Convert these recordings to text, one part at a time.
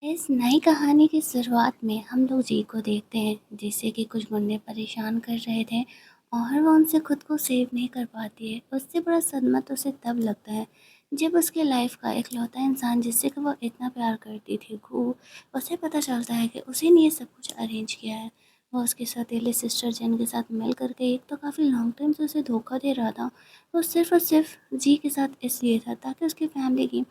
इस नई कहानी की शुरुआत में हम लोग जी को देखते हैं जिससे कि कुछ गुंडे परेशान कर रहे थे और वो उनसे खुद को सेव नहीं कर पाती है। उससे बड़ा सदमा तो उसे तब लगता है जब उसके लाइफ का इकलौता इंसान जिससे कि वो इतना प्यार करती थी घू, उसे पता चलता है कि उसी ने ये सब कुछ अरेंज किया है। वो उसकी सौतेली सिस्टर जन के साथ मिल करके एक तो काफ़ी लॉन्ग टाइम से उसे धोखा दे रहा था। वो सिर्फ और सिर्फ जी के साथ इसलिए था ताकि उसकी फैमिली की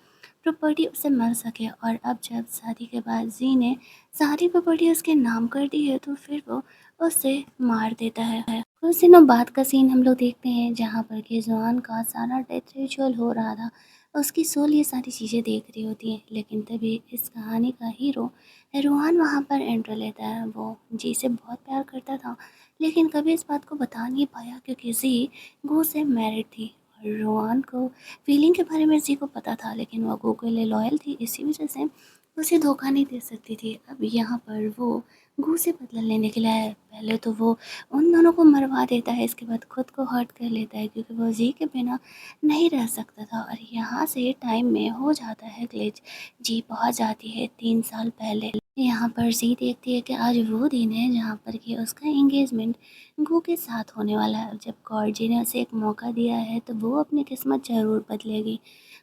प्रॉपर्टी उसे मिल सके। और अब जब शादी के बाद जी ने सारी प्रॉपर्टी उसके नाम कर दी है तो फिर वो उसे मार देता है। कुछ दिनों बाद का सीन हम लोग देखते हैं जहाँ पर कि जुआन का सारा डेथ रिचुअल हो रहा था। उसकी सोल ये सारी चीज़ें देख रही होती हैं, लेकिन तभी इस कहानी का हीरो रूहान वहाँ पर एंट्री लेता है। वो जी से बहुत प्यार करता था लेकिन कभी इस बात को बता नहीं पाया क्योंकि जी गो से मैरिड थी। और रोहान को फीलिंग के बारे में जी को पता था लेकिन वो गो के लिए लॉयल थी, इसी वजह से उसे धोखा नहीं दे सकती थी। अब यहाँ पर वो गो से बदला लेने के लिए आया है। पहले तो वो उन दोनों को मरवा देता है, इसके बाद खुद को हर्ट कर लेता है क्योंकि वो जी के बिना नहीं रह सकता था। और यहाँ से टाइम में हो जाता है ग्लिच। जी पहुँच जाती है 3 साल पहले। यहाँ पर जी देखती है कि आज वो दिन है जहाँ पर कि उसका एंगेजमेंट गो के साथ होने वाला है। जब गॉड जी ने उसे एक मौका दिया है तो वो अपनी किस्मत ज़रूर बदलेगी।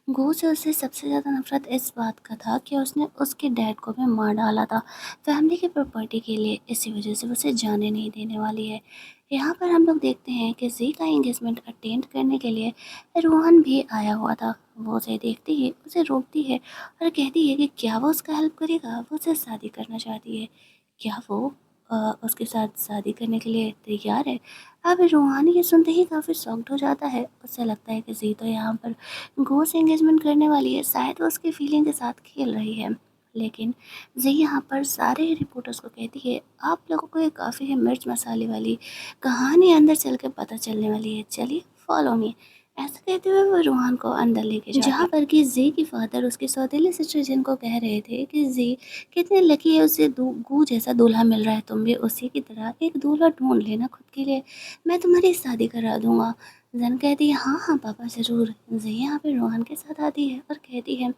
गो से उसे सबसे ज़्यादा नफरत इस बात का था कि उसने उसके डैड को भी मार डाला था फैमिली की प्रॉपर्टी के लिए, इसी वजह से वो उसे जाने नहीं देने वाली है। यहाँ पर हम लोग देखते हैं कि जी का एंगेजमेंट अटेंड करने के लिए रोहन भी आया हुआ था। वो उसे देखती है, उसे रोकती है और कहती है कि क्या वो उसका हेल्प करेगा, वो उससे शादी करना चाहती है। क्या वो उसके साथ शादी करने के लिए तैयार है। अब रूहानी ये सुनते ही काफ़ी शॉक्ड हो जाता है। उसे लगता है कि जी तो यहाँ पर गो से एंगेजमेंट करने वाली है, शायद वो उसकी फीलिंग के साथ खेल रही है। लेकिन जी यहाँ पर सारे रिपोर्टर्स को कहती है आप लोगों को ये काफ़ी है मिर्च मसाले वाली कहानी अंदर चल के पता चलने वाली है, चलिए फॉलो मी। ऐसा कहते हुए वो रूहान को अंदर लेके जाती जहाँ पर कि जी की फादर उसके सौतेले सिस्टर जिनको कह रहे थे कि जी कितने लकी है, उसे गू जैसा दूल्हा मिल रहा है, तुम भी उसी की तरह एक दूल्हा ढूंढ लेना खुद के लिए, मैं तुम्हारी शादी करा दूंगा। जन कहती है हाँ हाँ पापा ज़रूर। जी यहाँ पे रोहन के साथ आती है और कहती है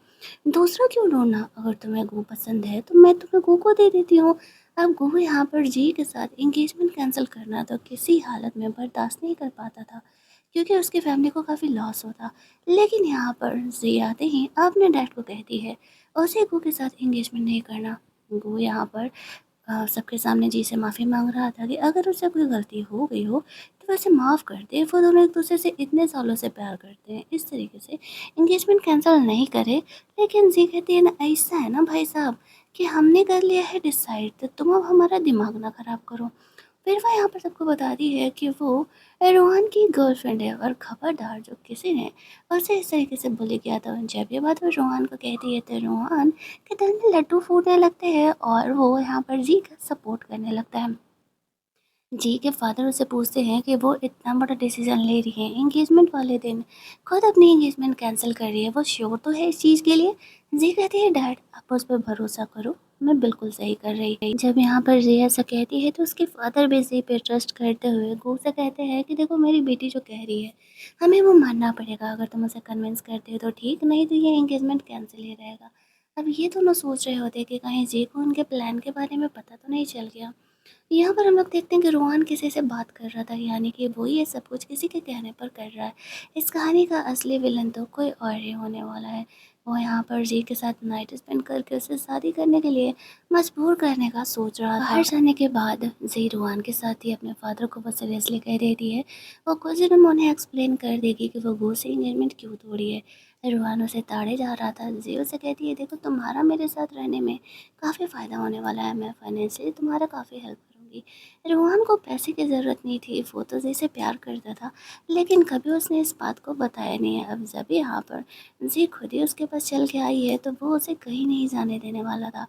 दूसरा क्यों ढूंढना, अगर तुम्हें गू पसंद है तो मैं तुम्हें गू को दे देती हूँ। अब गू यहाँ पर जी के साथ एंगेजमेंट कैंसिल करना तो किसी हालत में बर्दाश्त नहीं कर पाता था क्योंकि उसकी फैमिली को काफ़ी लॉस होता। लेकिन यहाँ पर जी आते ही अपने डैड को कहती है उसे गू के साथ एंगेजमेंट नहीं करना। गू यहाँ पर सबके सामने जी से माफ़ी मांग रहा था कि अगर उससे कोई गलती हो गई हो तो वैसे माफ़ कर दे, वो दोनों एक दूसरे से इतने सालों से प्यार करते हैं, इस तरीके से एंगेजमेंट कैंसिल नहीं करे। लेकिन जी कहती है ना ऐसा है ना भाई साहब कि हमने कर लिया है डिसाइड, तो तुम अब हमारा दिमाग ना ख़राब करो। फिर वो यहाँ पर सबको बताती है कि वो रोहन की गर्लफ्रेंड है और खबरदार जो किसी ने उसे इस तरीके से बुली किया था। जब ये बात वो रोहन को कहती है तो रोहन के दिल में लड्डू फूटने लगते हैं और वो यहाँ पर जी का सपोर्ट करने लगता है। जी के फादर उससे पूछते हैं कि वो इतना बड़ा डिसीजन ले रही है एंगेजमेंट वाले दिन, खुद अपनी एंगेजमेंट कैंसिल कर रही है, वो श्योर तो है इस चीज़ के लिए। जी कहती है डैड आप उस पर भरोसा करो, मैं बिल्कुल सही कर रही थी। जब यहाँ पर जी ऐसा कहती है तो उसके फादर भी जी पे ट्रस्ट करते हुए गो से कहते हैं कि देखो मेरी बेटी जो कह रही है हमें वो मानना पड़ेगा, अगर तुम उसे कन्विंस करते हो तो ठीक, नहीं तो ये एंगेजमेंट कैंसिल ही रहेगा। अब ये दोनों सोच रहे होते कि कहीं जी को उनके प्लान के बारे में पता तो नहीं चल गया। यहाँ पर हम लोग देखते हैं कि रोहन किसी से बात कर रहा था, यानी कि वो ये सब कुछ किसी के कहने पर कर रहा है। इस कहानी का असली विलन तो कोई और ही होने वाला है। वो यहाँ पर जी के साथ नाइट स्पेंड करके उसे शादी करने के लिए मजबूर करने का सोच रहा था। बाहर जाने के बाद जी रोहन के साथ ही अपने फादर को वो सीरियसली कह देती है। वो कुछ दिनों में उन्हें एक्सप्लेन कर देगी कि वो गो से एंगेजमेंट क्यों तोड़ी है। रोहन उसे ताड़े जा रहा था। जी उसे कहती है देखो तुम्हारा मेरे साथ रहने में काफ़ी फ़ायदा होने वाला है, मैं फाइनेंशियली तुम्हारा काफ़ी हेल्प करूँगी। रोहन को पैसे की ज़रूरत नहीं थी, वो तो जैसे प्यार करता था लेकिन कभी उसने इस बात को बताया नहीं है। अब जब यहाँ पर जी खुद ही उसके पास चल के आई है तो वो उसे कहीं नहीं जाने देने वाला था।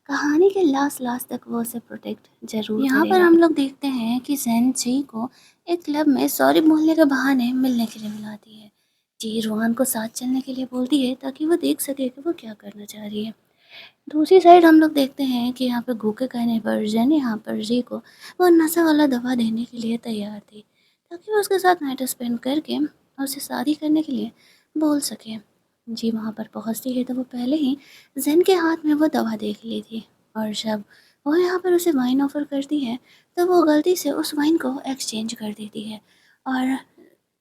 कहानी के लास्ट तक वो उसे प्रोटेक्ट जरूर यहाँ पर हम लोग देखते हैं कि जैन जी को एक क्लब में सॉरी बोलने के बहाने मिलने के लिए बुलाती है। जी रोहन को साथ चलने के लिए बोलती है ताकि वो देख सके कि वो क्या करना चाह रही है। दूसरी साइड हम लोग देखते हैं कि यहाँ पे गू के कहने पर जेन यहाँ पर जी को वो नशा वाला दवा देने के लिए तैयार थी ताकि वो उसके साथ नाइट स्पेंड करके उससे शादी करने के लिए बोल सके। जी वहाँ पर पहुँचती है तो वो पहले ही ज़ेन के हाथ में वो दवा देख ली थी, और जब वो यहाँ पर उसे वाइन ऑफ़र करती है तो वो गलती से उस वाइन को एक्सचेंज कर देती है, और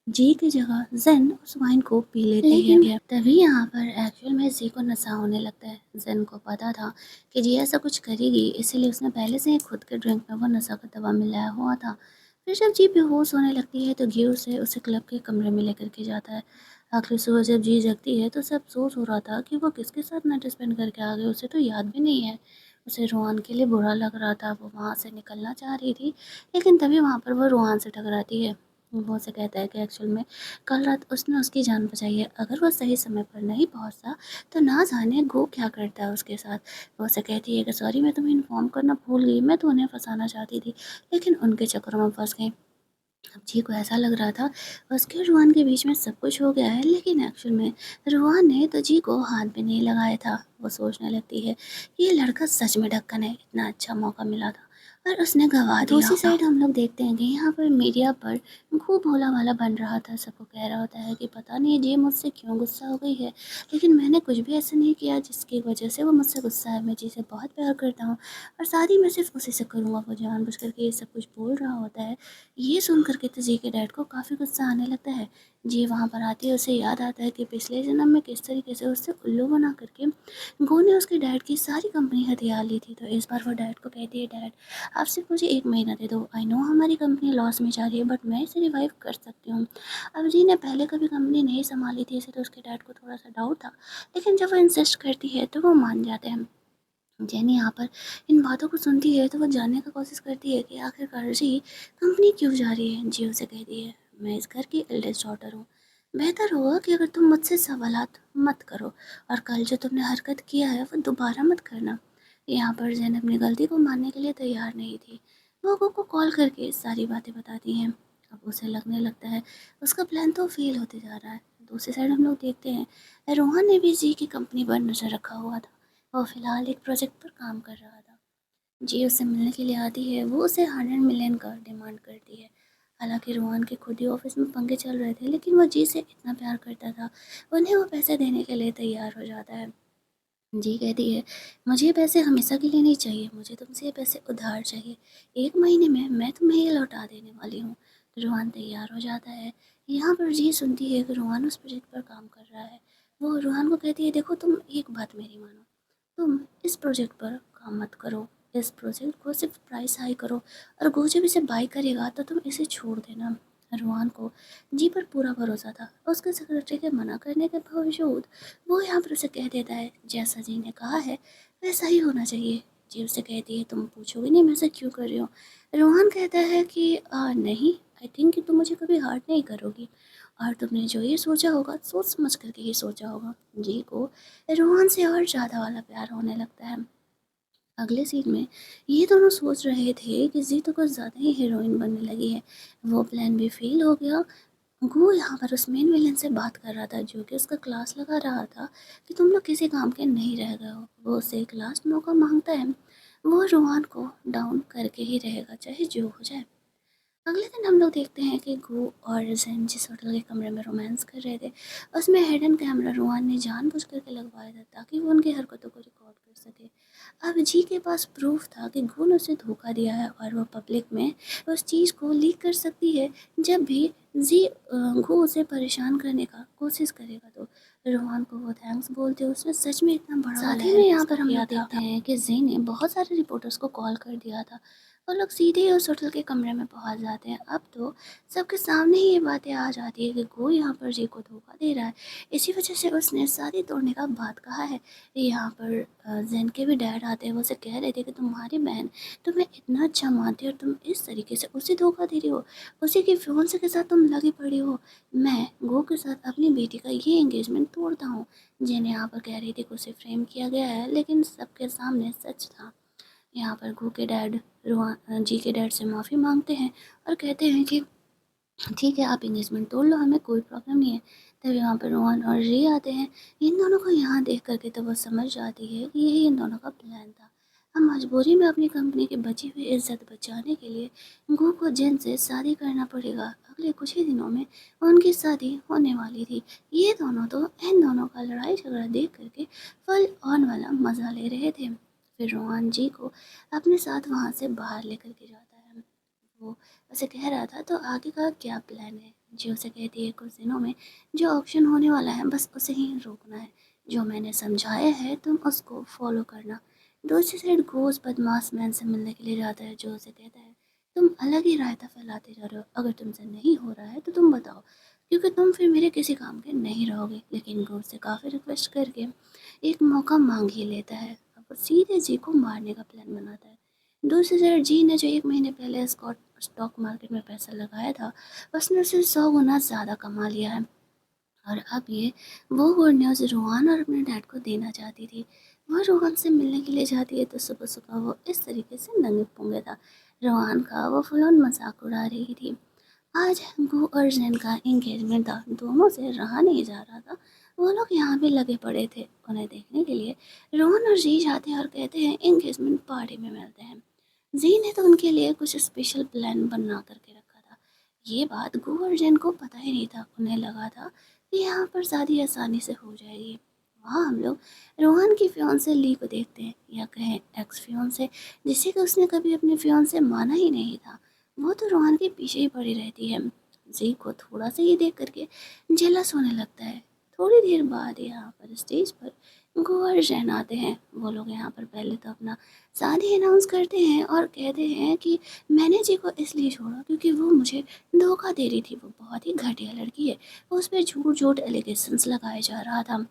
जी की जगह ज़ेन उस वाइन को पी लेती है। लेकिन तभी यहाँ पर एक्चुअल में जी को नशा होने लगता है। ज़ेन को पता था कि जी ऐसा कुछ करेगी, इसीलिए उसने पहले से ही खुद के ड्रिंक में वो नशा का दवा मिलाया हुआ था। फिर जब जी बेहोश होने लगती है तो घी उसे क्लब के कमरे में लेकर के जाता है। अगली सुबह जब जी जगती है तो सब अफ़सोस हो रहा था कि वो किसके साथ नाइट स्पेंड करके आ गई, उसे तो याद भी नहीं है। उसे रोहान के लिए बुरा लग रहा था, वो वहाँ से निकलना चाह रही थी, लेकिन तभी वहाँ पर वो रोहान से टकराती है। वो उसे कहता है कि एक्चुअल में कल रात उसने उसकी जान बचाई है, अगर वो सही समय पर नहीं पहुँचता तो ना जाने गो क्या करता है उसके साथ। वो उसे कहती है कि सॉरी, मैं तुम्हें इन्फॉर्म करना भूल गई, मैं तो उन्हें फँसाना चाहती थी, लेकिन उनके चक्करों में फँस गई। अब जी को ऐसा लग रहा था उसके और रोहन के बीच में सब कुछ हो गया है, लेकिन एक्चुअल में रोहन ने तो जी को हाथ भी नहीं लगाया था। वो सोचने लगती है ये लड़का सच में ढक्कन है, इतना अच्छा मौका मिला था और उसने गवा दिया। दूसरी साइड हम लोग देखते हैं कि यहाँ पर मीडिया पर खूब भोला भाला बन रहा था, सबको कह रहा होता है कि पता नहीं जी मुझसे क्यों गुस्सा हो गई है, लेकिन मैंने कुछ भी ऐसा नहीं किया जिसकी वजह से वो मुझसे गुस्सा है। मैं जी से बहुत प्यार करता हूँ और शादी मैं सिर्फ उसी से करूँगा। वो जानबूझ करके ये सब कुछ बोल रहा होता है। ये सुन कर के तो जी के डैड को काफ़ी गुस्सा आने लगता है। जी वहाँ पर आती है, उसे याद आता है कि पिछले जन्म में किस तरीके से उससे उल्लू बना करके गो ने उसके डैड की सारी कंपनी हथियार ली थी। तो इस बार वो डैड को कहती है, डैड आप सिर्फ मुझे 1 महीना दे दो, आई नो हमारी कंपनी लॉस में जा रही है बट मैं इसे रिवाइव कर सकती हूँ। अब जी ने पहले कभी कंपनी नहीं संभाली थी, इसे तो उसके डैड को थोड़ा सा डाउट था, लेकिन जब वो इंसिस्ट करती है तो वो मान जाते हैं। जेनी यहाँ पर इन बातों को सुनती है तो वो जानने की कोशिश करती है कि आखिरकार जी कंपनी क्यों जा रही है। जी उसे कहती है, मैं इस घर की एल्डेस्ट डॉटर हूँ, बेहतर होगा कि अगर तुम मुझसे सवालात मत करो और कल जो तुमने हरकत किया है वो दोबारा मत करना। यहाँ पर जैन अपनी गलती को मानने के लिए तैयार नहीं थी। वो को कॉल करके सारी बातें बताती हैं। अब उसे लगने लगता है उसका प्लान तो फेल होते जा रहा है। दूसरी साइड हम लोग देखते हैं रोहन ने भी जी की कंपनी पर नजर रखा हुआ था। वो फ़िलहाल एक प्रोजेक्ट पर काम कर रहा था। जी उससे मिलने के लिए आती है, वो उसे 100 मिलियन का डिमांड करती है। हालाँकि रोहन के खुद ही ऑफ़िस में पंगे चल रहे थे, लेकिन वो जी से इतना प्यार करता था, उन्हें वो पैसे देने के लिए तैयार हो जाता है। जी कहती है, मुझे ये पैसे हमेशा के लिए नहीं चाहिए, मुझे तुमसे ये पैसे उधार चाहिए। 1 महीने में मैं तुम्हें ये लौटा देने वाली हूँ। तो रोहन तैयार हो जाता है। यहाँ पर जी सुनती है कि रोहन उस प्रोजेक्ट पर काम कर रहा है। वो रोहन को कहती है, देखो तुम एक बात मेरी मानो, तुम इस प्रोजेक्ट पर काम मत करो, इस प्रोजेक्ट को सिर्फ प्राइस हाई करो और वो जब इसे बाई करेगा तो तुम इसे छोड़ देना। रोहन को जी पर पूरा भरोसा था। उसके सेक्रेटरी के मना करने के बावजूद वो यहाँ पर उसे कह देता है, जैसा जी ने कहा है वैसा ही होना चाहिए। जी उसे कहती है, तुम पूछोगे नहीं मैं ऐसा क्यों कर रही हो। रोहन कहता है कि नहीं, आई थिंक कि तुम मुझे कभी हर्ट नहीं करोगी और तुमने जो ये सोचा होगा सोच समझ करके ही सोचा होगा। जी को रोहन से और ज़्यादा वाला प्यार होने लगता है। अगले सीन में ये दोनों सोच रहे थे कि जी तो कुछ ज़्यादा ही हीरोइन बनने लगी है। वो प्लान भी फेल हो गया। वो यहाँ पर उस मेन विलन से बात कर रहा था जो कि उसका क्लास लगा रहा था कि तुम लोग किसी काम के नहीं रह गए हो। वो उससे एक लास्ट मौका मांगता है। वो रोहान को डाउन करके ही रहेगा चाहे जो हो जाए। अगले दिन हम लोग देखते हैं कि गो और जैन जिस होटल के कमरे में रोमांस कर रहे थे उसमें हिडन कैमरा रोहन ने जानबूझ करके लगवाया था ताकि वो उनकी हरकतों को रिकॉर्ड कर सके। अब जी के पास प्रूफ था कि गो ने उसे धोखा दिया है और वो पब्लिक में उस चीज़ को लीक कर सकती है जब भी जी गो उसे परेशान करने का कोशिश करेगा। तो रोहन को वो थैंक्स बोलते हैं, उसने सच में इतना बड़ा साथ ही में यहाँ पर हम लोग देखते हैं कि जी ने बहुत सारे रिपोर्टर्स को कॉल कर दिया था। वो लोग सीधे ही उस होटल के कमरे में पहुंच जाते हैं। अब तो सबके सामने ही ये बातें आ जाती है कि कोई यहाँ पर जी को धोखा दे रहा है, इसी वजह से उसने शादी तोड़ने का बात कहा है। यहाँ पर जैन के भी डैड आते हैं, वो उसे कह रहे थे कि तुम्हारी बहन तुम्हें इतना अच्छा मानती है और तुम इस तरीके से उसे धोखा दे रही हो, उसी के फियांसे के साथ तुम लगी पड़ी हो। मैं गो के साथ अपनी बेटी का ये एंगेजमेंट तोड़ता हूँ। जैन यहाँ पर कह रही थी कि उसे फ्रेम किया गया है, लेकिन सबके सामने सच था। यहाँ पर गो के डैड रोहन जी के डैड से माफ़ी मांगते हैं और कहते हैं कि ठीक है आप एंगेजमेंट तोड़ लो, हमें कोई प्रॉब्लम नहीं है। तभी वहाँ पर रोहन और री आते हैं। इन दोनों को यहाँ देख करके तो वो समझ जाती है कि यही इन दोनों का प्लान था। हम मजबूरी में अपनी कंपनी की बची हुई इज्जत बचाने के लिए गो को जिन से शादी करना पड़ेगा। अगले कुछ ही दिनों में उनकी शादी होने वाली थी। ये दोनों तो इन दोनों का लड़ाई झगड़ा देख करके फल ऑन वाला मज़ा ले रहे थे। फिर रोहन जी को अपने साथ वहाँ से बाहर लेकर के जाता है। वो उसे कह रहा था, तो आगे का क्या प्लान है? जी उसे कहती है, कुछ दिनों में जो ऑप्शन होने वाला है बस उसे ही रोकना है। जो मैंने समझाया है तुम उसको फॉलो करना। दूसरी साइड घोष बदमाश मैन से मिलने के लिए जाता है, जो उसे कहता है तुम अलग ही रायता फैलाते जा रहे हो, अगर तुमसे नहीं हो रहा है तो तुम बताओ, क्योंकि तुम फिर मेरे किसी काम के नहीं रहोगे। लेकिन घोष से काफ़ी रिक्वेस्ट करके एक मौका मांग ही लेता है। अब वो सीधे जी को मारने का प्लान बनाता है। दूसरी साइड जी ने जो 1 महीने पहले स्टॉक मार्केट में पैसा लगाया था, उसने उसे 100 गुना ज़्यादा कमा लिया है। और अब ये वो गुड न्यूज़ रोहन और अपने डैड को देना चाहती थी। वो रोहन से मिलने के लिए जाती है तो सुबह सुबह वो इस तरीके से नंगे पुंगे था। रोहन का वो फुल मजाक उड़ा रही थी। आज गु और जैन का एंगेजमेंट था, दोनों से रहा नहीं जा रहा था। वो लोग यहाँ भी लगे पड़े थे उन्हें देखने के लिए। रोहन और जी जाते हैं और कहते हैं एंगेजमेंट पार्टी में मिलते हैं। जी ने तो उनके लिए कुछ स्पेशल प्लान बना करके रखा था। ये बात गु और जैन को पता ही नहीं था। उन्हें लगा था कि यहाँ पर शादी आसानी से हो जाएगी। वहाँ हम लोग रोहन की फियांसे ली को देखते हैं, या कहें एक्स फियांसे, जिसे कि उसने कभी अपने फियांसे माना ही नहीं था। वो तो रोहन के पीछे ही पड़ी रहती है। जी को थोड़ा सा ये देख करके जेलस होने लगता है। थोड़ी देर बाद यहाँ पर स्टेज पर गौर जैन आते हैं। वो लोग यहाँ पर पहले तो अपना शादी अनाउंस करते हैं और कहते हैं कि मैंने जी को इसलिए छोड़ा क्योंकि वो मुझे धोखा दे रही थी। वो बहुत ही घटिया लड़की है। उस पर झूठ झूठ एलिगेशंस लगाया जा रहा था।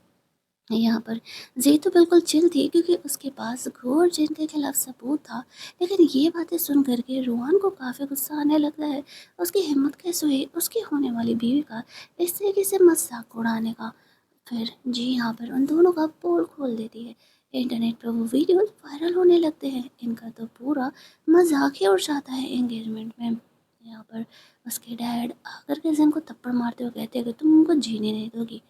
यहाँ पर जी तो बिल्कुल चिल थी क्योंकि उसके पास घोर जिनके खिलाफ सबूत था। लेकिन ये बातें सुन करके रोहन को काफ़ी गुस्सा आने लगता है। उसकी हिम्मत कैसे हुई उसकी होने वाली बीवी का इस तरीके से मजाक उड़ाने का। फिर जी यहाँ पर उन दोनों का पोल खोल देती है। इंटरनेट पर वो वीडियोस वायरल होने लगते हैं। इनका तो पूरा मजाक ही उड़ जाता है एंगेजमेंट में। यहाँ पर उसके डैड आकर के जिन को थप्पड़ मारते हुए कहते हैं कि तुम उनको जीने नहीं दोगी।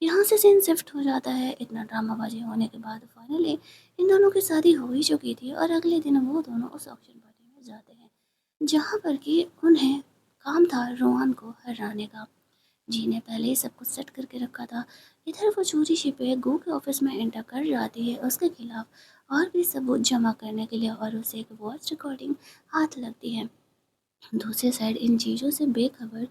यहाँ से सीन शिफ्ट हो जाता है। इतना ड्रामाबाजी होने के बाद फाइनली इन दोनों की शादी हो ही चुकी थी और अगले दिन वो दोनों उस ऑक्शन पार्टी में जाते हैं जहाँ पर कि उन्हें काम था रोहन को हराने का। जी ने पहले ही सब कुछ सेट करके रखा था। इधर वो चोरी छिपे गो के ऑफिस में एंटर कर जाती है उसके खिलाफ और भी सबूत जमा करने के लिए, और उसे एक वॉइस रिकॉर्डिंग हाथ लगती है। दूसरी साइड इन चीज़ों से बेखबर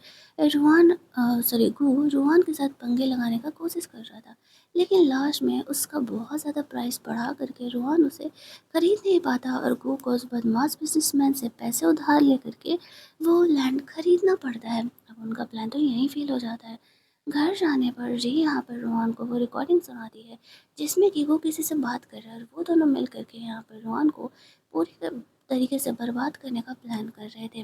गु रोहन के साथ पंगे लगाने का कोशिश कर रहा था। लेकिन लास्ट में उसका बहुत ज़्यादा प्राइस बढ़ा करके रोहन उसे खरीद नहीं पाता और गु को उस बदमाश बिजनेसमैन से पैसे उधार ले करके वो लैंड खरीदना पड़ता है। अब उनका प्लान तो यहीं फेल हो जाता है। घर जाने पर जी यहाँ पर रोहन को वो रिकॉर्डिंग सुनाती है जिसमें कि वो किसी से बात कर रहा है और वो दोनों मिल करके यहाँ पर रोहन को पूरी तरीके से बर्बाद करने का प्लान कर रहे थे।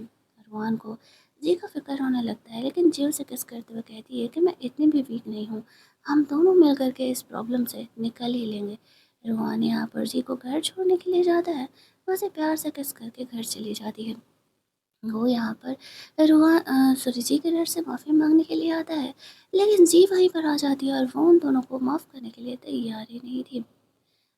रोहन को जी का फिक्र होने लगता है, लेकिन जी उसे किस करते हुए कहती है कि मैं इतनी भी वीक नहीं हूँ। हम दोनों मिल करके इस प्रॉब्लम से निकल ही लेंगे। रोहन यहाँ पर जी को घर छोड़ने के लिए जाता है। वो उसे प्यार से किस करके घर चली जाती है। वो यहाँ पर सॉरी जी के डर से माफ़ी मांगने के लिए आता है। लेकिन जी वहीं पर आ जाती है और वो उन दोनों को माफ़ करने के लिए तैयार ही नहीं थी।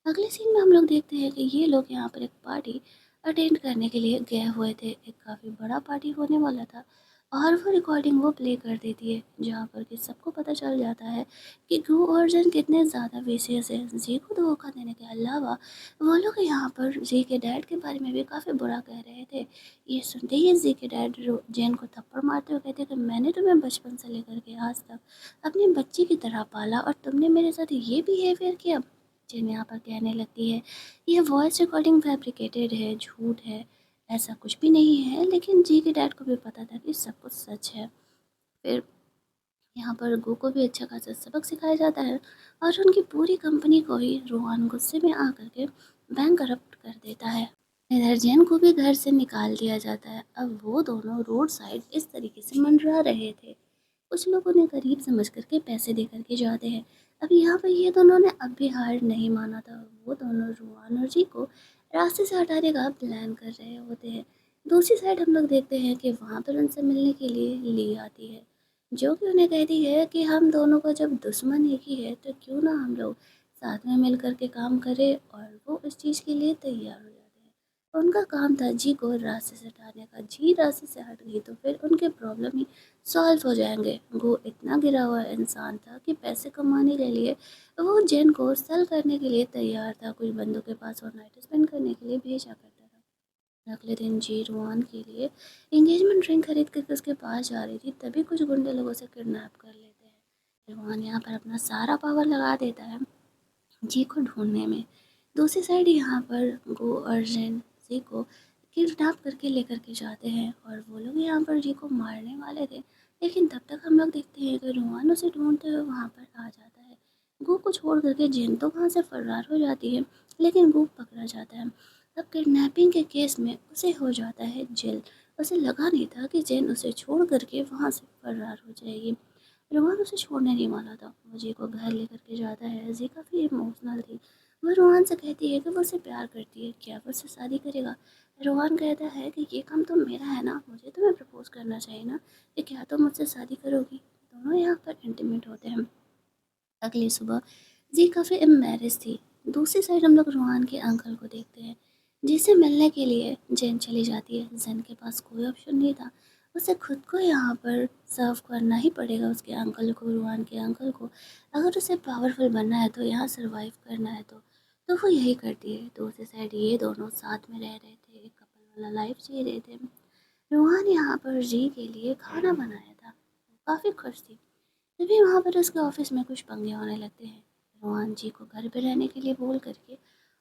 अगले सीन में हम लोग देखते हैं कि ये लोग यहाँ पर एक पार्टी अटेंड करने के लिए गए हुए थे। एक काफ़ी बड़ा पार्टी होने वाला था और वो रिकॉर्डिंग वो प्ले कर देती है जहाँ पर कि सबको पता चल जाता है कि गु अर्जुन कितने ज़्यादा विशेष है। जी को धोखा देने के अलावा वो लोग यहाँ पर जी के डैड के बारे में भी काफ़ी बुरा कह रहे थे। ये सुनते ही जी के डैड जैन को थप्पड़ मारते हुए कहते कि मैंने तुम्हें बचपन से लेकर के आज तक अपनी बच्ची की तरह पाला और तुमने मेरे साथ ये बिहेवियर किया। जिन यहाँ पर कहने लगती है ये वॉइस रिकॉर्डिंग फैब्रिकेटेड है, झूठ है, ऐसा कुछ भी नहीं है। लेकिन जी के डैड को भी पता था कि सब कुछ सच है। फिर यहाँ पर गो को भी अच्छा खासा सबक सिखाया जाता है और उनकी पूरी कंपनी को ही रोहन गुस्से में आकर के बैंक करप्ट कर देता है। इधर जैन को भी घर से निकाल दिया जाता है। अब वो दोनों रोड साइड इस तरीके से मंडरा रहे थे। कुछ लोग उन्हें गरीब समझ करके पैसे दे करके जाते हैं। अब यहाँ पर ये दोनों ने अब भी हार नहीं माना था। वो दोनों रोहन और जी को रास्ते से हटाने का प्लान कर रहे होते हैं। दूसरी साइड हम लोग देखते हैं कि वहाँ पर उनसे मिलने के लिए ली आती है, जो कि उन्हें कहती है कि हम दोनों का जब दुश्मन एक ही है तो क्यों ना हम लोग साथ में मिल कर के काम करें, और वो इस चीज़ के लिए तैयार हो जाते हैं। उनका काम था जी को रास्ते से हटाने का। जी रास्ते से हट गई तो फिर उनके प्रॉब्लम ही सॉल्व हो जाएंगे। वो इतना गिरा हुआ इंसान था कि पैसे कमाने के लिए वो जेन को सेल करने के लिए तैयार था। कुछ बंदों के पास और नाइट स्पेंड करने के लिए भेजा करता था। अगले दिन जी रुआन के लिए एंगेजमेंट रिंग खरीद कर उसके पास जा रही थी, तभी कुछ गुंडे लोगों से किडनैप कर लेते हैं। रुआन यहाँ पर अपना सारा पावर लगा देता है जी को ढूँढने में। दूसरी साइड यहाँ पर गो और जेन जी को किडनैप करके लेकर के जाते हैं और वो लोग यहाँ पर जी को मारने वाले थे। लेकिन तब तक हम लोग देखते हैं कि रूहान उसे ढूंढते हुए वहाँ पर आ जाता है। गो को छोड़ करके जेन तो वहाँ से फरार हो जाती है, लेकिन गो पकड़ा जाता है। अब किडनैपिंग के केस में उसे हो जाता है जेल। उसे लगा नहीं था कि जेन उसे छोड़ करके वहाँ से फरार हो जाएगी। रोहन उसे छोड़ने नहीं वाला था। वो जी को घर लेकर के जाता है। जी काफ़ी इमोशनल थी। वो रोहन से कहती है कि वो उसे प्यार करती है, क्या वो उससे शादी करेगा। रोहन कहता है कि ये काम तो मेरा है ना, मुझे तुम्हें प्रपोज करना चाहिए ना, कि क्या तुम मुझसे शादी करोगी। दोनों यहाँ पर इंटीमेट होते हैं। अगली सुबह जी काफ़ी एम्बेरस थी। दूसरी साइड हम लोग रोहान के अंकल को देखते हैं, जिसे मिलने के लिए जैन चली जाती है। जैन के पास कोई ऑप्शन नहीं था, उसे खुद को यहाँ पर सर्व करना ही पड़ेगा उसके अंकल को, रोहान के अंकल को। अगर उसे पावरफुल बनना है तो यहाँ सर्वाइव करना है तो वो यही करती है। दूसरी साइड ये दोनों साथ में रह रहे थे, एक कपल वाला लाइफ जी रहे थे। रोहान यहाँ पर जी के लिए खाना बनाया था, काफ़ी खुश थी। तभी वहाँ पर उसके ऑफिस में कुछ पंगे होने लगते हैं। रोहन जी को घर पे रहने के लिए बोल करके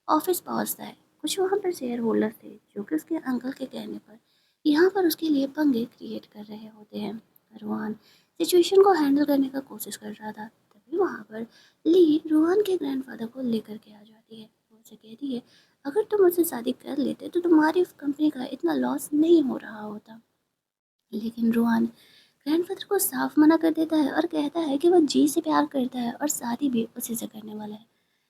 ऑफिस पहुँचता है। कुछ वहाँ पर शेयर होल्डर थे जो कि उसके अंकल के कहने पर यहाँ पर उसके लिए पंगे क्रिएट कर रहे होते हैं। रोहन सिचुएशन को हैंडल करने का कोशिश कर रहा था, तभी वहाँ पर ली रोहन के ग्रैंडफादर को लेकर के आ जाती है। वो उसे कहती है, अगर तुम मुझसे शादी कर लेते तो तुम्हारी कंपनी का इतना लॉस नहीं हो रहा होता। लेकिन रोहन ग्रैंडफ़ादर को साफ मना कर देता है और कहता है कि वो जी से प्यार करता है और शादी भी उसी से करने वाला है।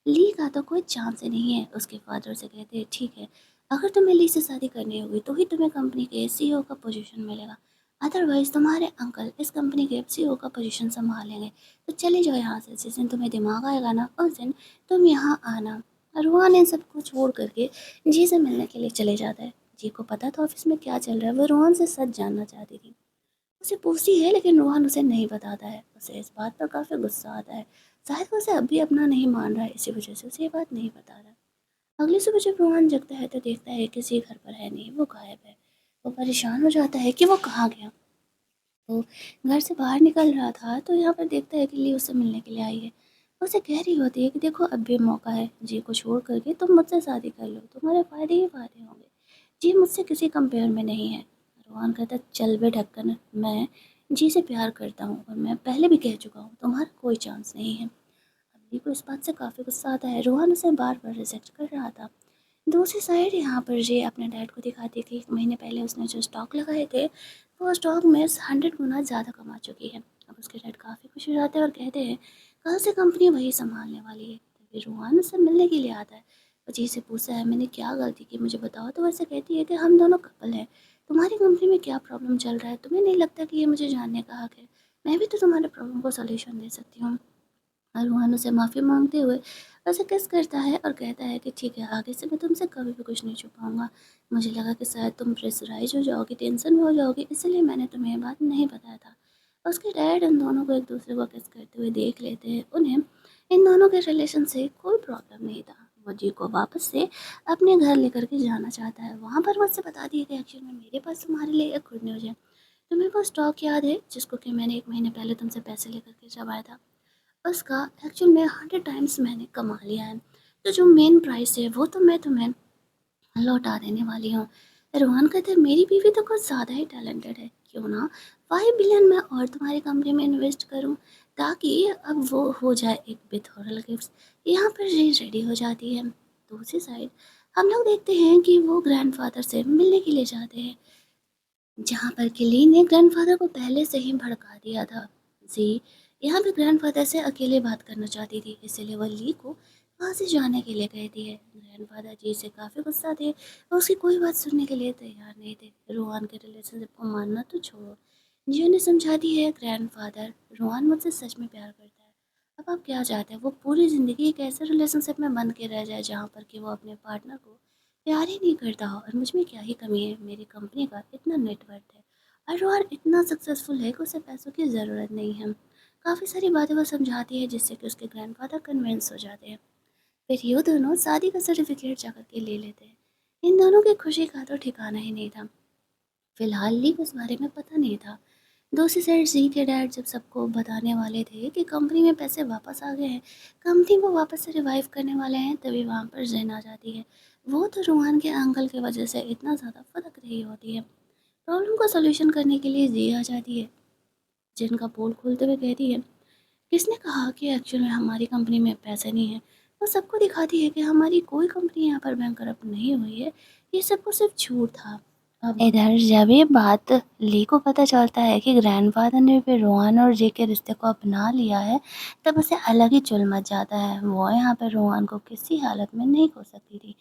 ली का तो कोई चांस ही नहीं है। उसके फादर से कहते हैं, ठीक है, अगर तुम्हें ली से शादी करनी होगी तो ही तुम्हें कंपनी के सीईओ का पोजीशन मिलेगा, अदरवाइज तुम्हारे अंकल इस कंपनी के सीईओ का पोजीशन संभालेंगे। तो चले जाओ यहाँ से, जिस दिन तुम्हें दिमाग आएगा ना उस दिन तुम यहाँ आना। रुहान इन सबको छोड़ करके जी से मिलने के लिए चले जाता है। जी को पता था ऑफिस में क्या चल रहा है, वो रोहन से सच जानना चाहती थी। उसे पूछती है लेकिन रोहन उसे नहीं बताता है। उसे इस बात पर काफ़ी गुस्सा आता है। शायद वो उसे अभी अपना नहीं मान रहा है, इसी वजह से उसे ये बात नहीं बता रहा। अगली सुबह जब रोहन जगता है तो देखता है किसी घर पर है नहीं, वो गायब है। वो परेशान हो जाता है कि वो कहाँ गया। वो घर से बाहर निकल रहा था तो यहाँ पर देखता है कि ली उससे मिलने के लिए आई है। उसे कह रही होती है कि देखो अब भी मौका है, जी को छोड़ करके तुम मुझसे शादी कर लो, तुम्हारे फ़ायदे ही फ़ायदे होंगे। जी मुझसे किसी कंपेयर में नहीं है। रोहन कहता है, चल बे ढक्कन, मैं जी से प्यार करता हूँ और मैं पहले भी कह चुका हूँ, तुम्हारा कोई चांस नहीं है। अभी को इस बात से काफ़ी गुस्सा आता है। रोहन उसे बार बार रिजेक्ट कर रहा था। दूसरी साइड यहाँ पर जे अपने डैड को दिखाती थी, एक महीने पहले उसने जो स्टॉक लगाए थे वो स्टॉक में 100 गुना ज़्यादा कमा चुकी है। अब उसके डैड काफ़ी खुश हो जाते हैं और कहते हैं, कल से कंपनी वही संभालने वाली है। तभी रोहन उससे मिलने के लिए आता है। वो जी से पूछता है, मैंने क्या गलती की मुझे बताओ। तो वैसे कहती है कि हम दोनों कपल हैं, तुम्हारी कंपनी में क्या प्रॉब्लम चल रहा है, तुम्हें नहीं लगता कि ये मुझे जानने का हक है। मैं भी तो तुम्हारे प्रॉब्लम को सोल्यूशन दे सकती हूँ। अरमान उसे माफ़ी मांगते हुए उसे किस करता है और कहता है कि ठीक है, आगे से मैं तुमसे कभी भी कुछ नहीं छुपाऊंगा। मुझे लगा कि शायद तुम प्रेशराइज हो जाओगी, टेंशन में हो जाओगी, इसलिए मैंने तुम्हें ये बात नहीं बताया था। उसके डैड इन दोनों को एक दूसरे को किस करते हुए देख लेते हैं। उन्हें इन दोनों के रिलेशन से कोई प्रॉब्लम नहीं था। वो जी को वापस से अपने घर लेकर के जाना चाहता है। वहाँ पर मुझसे बता दिया कि एक्चुअल में मेरे पास तुम्हारे लिए एक गुड न्यूज़ है। तुम्हें वो स्टॉक याद है जिसको कि मैंने एक महीने पहले तुमसे पैसे लेकर के जब आया था, उसका एक्चुअल में 100 टाइम्स मैंने कमा लिया है। तो जो मेन प्राइस है वो तो मैं तुम्हें लौटा देने वाली हूँ। रोहन कहते हैं, मेरी बीवी तो कुछ ज़्यादा ही टैलेंटेड है, क्यों ना 5 बिलियन मैं और तुम्हारी कंपनी में इन्वेस्ट करूँ, ताकि अब वो हो जाए एक बेथोरल गिफ्ट। यहाँ पर ये रेडी हो जाती है। दूसरी साइड हम लोग देखते हैं कि वो ग्रैंडफादर से मिलने के लिए जाते हैं, जहाँ पर कि ली ने ग्रैंडफ़ादर को पहले से ही भड़का दिया था। ज़ी यहाँ पे ग्रैंडफ़ादर से अकेले बात करना चाहती थी, इसीलिए वह ली को वहाँ से जाने के लिए कहती है। ग्रैंडफ़ादर जी से काफ़ी गुस्सा थे, वो उसकी कोई बात सुनने के लिए तैयार नहीं थे। रोहन के रिलेशनशिप को मानना तो छोड़ो, जी उन्हें समझाती है, ग्रैंडफ़ादर रोहन मुझसे सच में प्यार करता है। अब आप क्या चाहते हैं, वो पूरी ज़िंदगी एक ऐसे रिलेशनशिप में बंध के रह जाए जहाँ पर कि वो अपने पार्टनर को प्यार ही नहीं करता और मुझ में क्या ही कमी है, मेरी कंपनी का इतना नेटवर्क है और रोहन इतना सक्सेसफुल है कि उसे पैसों की ज़रूरत नहीं है। काफ़ी सारी बातें वो समझाती है जिससे कि उसके ग्रैंडफादर कन्विंस हो जाते हैं। फिर ये दोनों शादी का सर्टिफिकेट जा कर के ले लेते हैं। इन दोनों की खुशी का तो ठिकाना ही नहीं था। फिलहाल ली को इस बारे में पता नहीं था। दूसरी साइड जी के डैड जब सबको बताने वाले थे कि कंपनी में पैसे वापस आ गए हैं, कंपनी को वापस से रिवाइव करने वाले हैं, तभी वहाँ पर जैन आ जाती है। वो तो रोहन के अंकल की वजह से इतना ज़्यादा फदक रही होती है। प्रॉब्लम का सॉल्यूशन करने के लिए जी आ जाती है। जिन का पोल खोलते हुए कहती है, किसने कहा कि एक्चुअल में हमारी कंपनी में पैसे नहीं है। वो सबको दिखाती है कि हमारी कोई कंपनी यहाँ पर बैंकरप्ट नहीं हुई है, ये सबको सिर्फ झूठ था। अब इधर जब ये बात ली को पता चलता है कि ग्रैंडफादर ने भी रोहन और जे के रिश्ते को अपना लिया है, तब उसे अलग ही चुल मच जाता है। वो यहाँ पर रोहन को किसी हालत में नहीं खो सकती थी।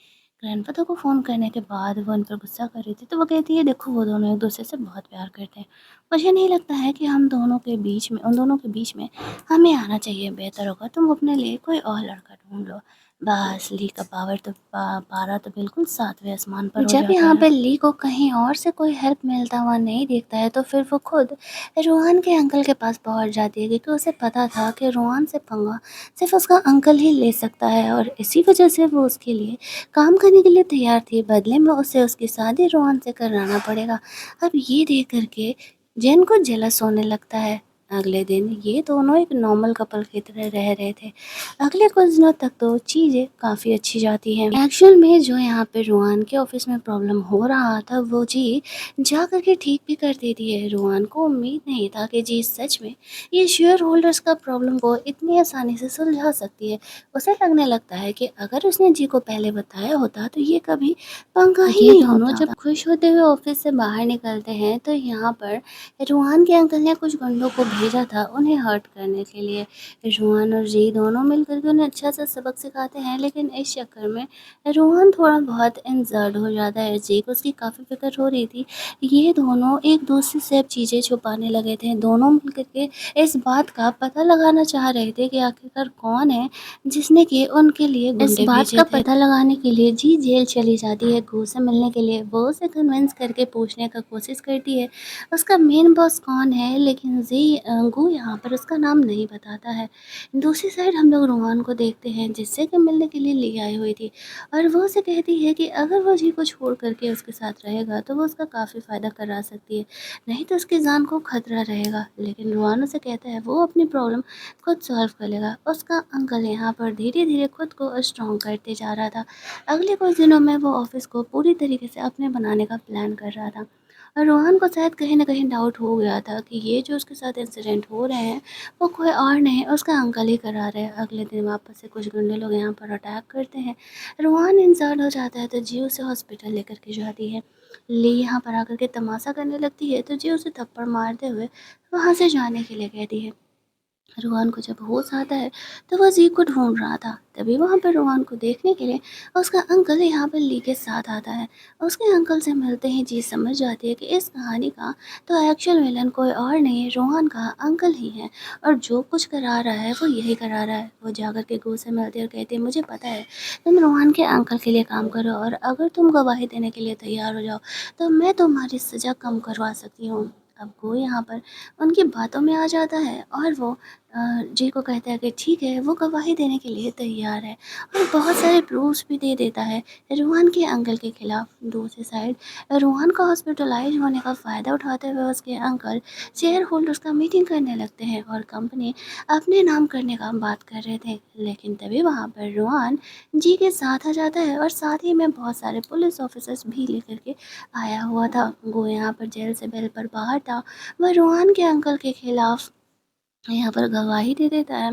ग्रैंडफादर को फ़ोन करने के बाद वो उन पर गुस्सा कर रही थी, तो वो कहती है, देखो वो दोनों एक दूसरे से बहुत प्यार करते हैं। मुझे नहीं लगता है कि हम दोनों के बीच में, उन दोनों के बीच में हमें आना चाहिए। बेहतर होगा तुम अपने लिए कोई और लड़का ढूंढ लो। बस ली का पावर तो पारा तो बिल्कुल सातवें आसमान पर हो जब जाता यहाँ है। पे ली को कहीं और से कोई हेल्प मिलता हुआ नहीं दिखता है, तो फिर वो खुद रोहन के अंकल के पास पहुंच जाती है, क्योंकि उसे पता था कि रोहन से पंगा सिर्फ उसका अंकल ही ले सकता है और इसी वजह से वो उसके लिए काम करने के लिए तैयार थी। बदले में उसे उसकी शादी रोहन से कराना पड़ेगा। अब ये देख करके जेन को जेलस होने लगता है। अगले दिन ये दोनों एक नॉर्मल कपल की तरह रह रहे थे। अगले कुछ दिनों तक तो चीज़ें काफ़ी अच्छी जाती हैं। एक्चुअल में जो यहाँ पे रोहन के ऑफिस में प्रॉब्लम हो रहा था, वो जी जा करके ठीक भी कर देती है। रोहन को उम्मीद नहीं था कि जी सच में ये शेयर होल्डर्स का प्रॉब्लम को इतनी आसानी से सुलझा सकती है। उसे लगने लगता है कि अगर उसने जी को पहले बताया होता तो ये कभी पंगा ही ये नहीं दोनों होता। जब खुश होते हुए ऑफिस से बाहर निकलते हैं तो यहाँ पर रोहन के अंकल ने कुछ गुंडों को भेजा था उन्हें हर्ट करने के लिए। रोहन और जी दोनों मिलकर के उन्हें अच्छा सा सबक सिखाते हैं, लेकिन इस चक्कर में रोहन थोड़ा बहुत इंजर्ड हो जाता है। जी को उसकी काफ़ी फिक्र हो रही थी। ये दोनों एक दूसरे से अब चीज़ें छुपाने लगे थे। दोनों मिलकर के इस बात का पता लगाना चाह रहे थे कि आखिरकार कौन है जिसने कि उनके लिए इस गुंडे बात भेजे का थे। पता लगाने के लिए जी जेल चली जाती है गू से मिलने के लिए। वो उसे कन्विंस करके पूछने का कोशिश करती है उसका मेन बॉस कौन है, लेकिन गू यहाँ पर उसका नाम नहीं बताता है। दूसरी साइड हम लोग रोहन को देखते हैं जिससे कि मिलने के लिए ले आई हुई थी, और वो उसे कहती है कि अगर वो जी को छोड़ करके उसके साथ रहेगा तो वो उसका काफ़ी फ़ायदा करा सकती है, नहीं तो उसकी जान को खतरा रहेगा। लेकिन रोहन उसे कहता है वो अपनी प्रॉब्लम खुद सॉल्व कर लेगा। उसका अंकल यहाँ पर धीरे धीरे खुद को स्ट्रॉन्ग करते जा रहा था। अगले कुछ दिनों में वो ऑफिस को पूरी तरीके से अपने बनाने का प्लान कर रहा था, और रोहन को शायद कहीं न कहीं डाउट हो गया था कि ये जो उसके साथ इंसिडेंट हो रहे हैं, वो कोई और नहीं, उसका अंकल ही करा रहे हैं। अगले दिन वापस से कुछ गुंडे लोग यहाँ पर अटैक करते हैं। रोहन इंजर्ड हो जाता है तो जी उसे हॉस्पिटल लेकर के जाती है। ली यहाँ पर आकर के तमाशा करने लगती है तो जी उसे थप्पड़ मारते हुए वहाँ से जाने के लिए कहती है। रोहन को जब होश आता है तो वह जी को ढूंढ रहा था, तभी वहाँ पर रोहन को देखने के लिए उसका अंकल यहाँ पर ली के साथ आता है। उसके अंकल से मिलते ही जी समझ जाती है कि इस कहानी का तो एक्चुअल विलन कोई और नहीं, रोहन का अंकल ही है, और जो कुछ करा रहा है वो यही करा रहा है। वो जाकर के गो से मिलती है और कहती है, मुझे पता है तुम रोहन के अंकल के लिए काम करो, और अगर तुम गवाही देने के लिए तैयार हो जाओ तो मैं तुम्हारी सज़ा कम करवा सकती हूँ। अब वो यहाँ पर उनकी बातों में आ जाता है और वो जी को कहता है कि ठीक है, वो गवाही देने के लिए तैयार है, और बहुत सारे प्रूफ्स भी दे देता है रोहन के अंकल के खिलाफ। दूसरी साइड रोहन का हॉस्पिटलाइज होने का फ़ायदा उठाते हुए उसके अंकल शेयर होल्डर्स का मीटिंग करने लगते हैं और कंपनी अपने नाम करने का बात कर रहे थे। लेकिन तभी वहाँ पर रोहन जी के साथ आ जाता है और साथ ही में बहुत सारे पुलिस ऑफिसर्स भी लेकर के आया हुआ था। वो यहाँ पर जेल से बेल पर बाहर था। वह रोहन के अंकल के खिलाफ यहाँ पर गवाही दे देता है।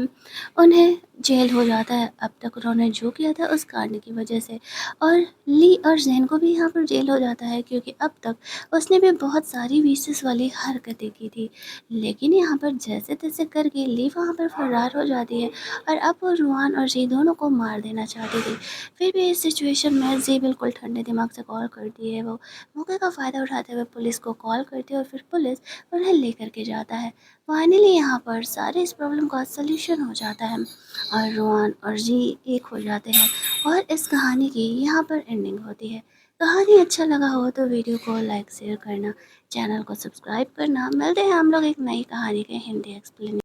उन्हें जेल हो जाता है। अब तक उन्होंने जो किया था उस कांड की वजह से, और ली और जैन को भी यहाँ पर जेल हो जाता है, क्योंकि अब तक उसने भी बहुत सारी विशेष वाली हरकतें की थी। लेकिन यहाँ पर जैसे तैसे करके ली वहाँ पर फरार हो जाती है, और अब वो रूहान और जी दोनों को मार देना चाहती थी। फिर भी इस सिचुएशन में जी बिल्कुल ठंडे दिमाग से कॉल करती है। वो मौके का फ़ायदा उठाते हुए पुलिस को कॉल करती है और फिर पुलिस उन्हें लेकर के जाता है। फाइनली यहाँ पर सारे इस प्रॉब्लम का सल्यूशन हो जाता है। और रोआन और जी एक हो जाते हैं और इस कहानी की यहाँ पर एंडिंग होती है। कहानी अच्छा लगा हो तो वीडियो को लाइक शेयर करना, चैनल को सब्सक्राइब करना। मिलते हैं हम लोग एक नई कहानी के हिंदी एक्सप्लेनेशन।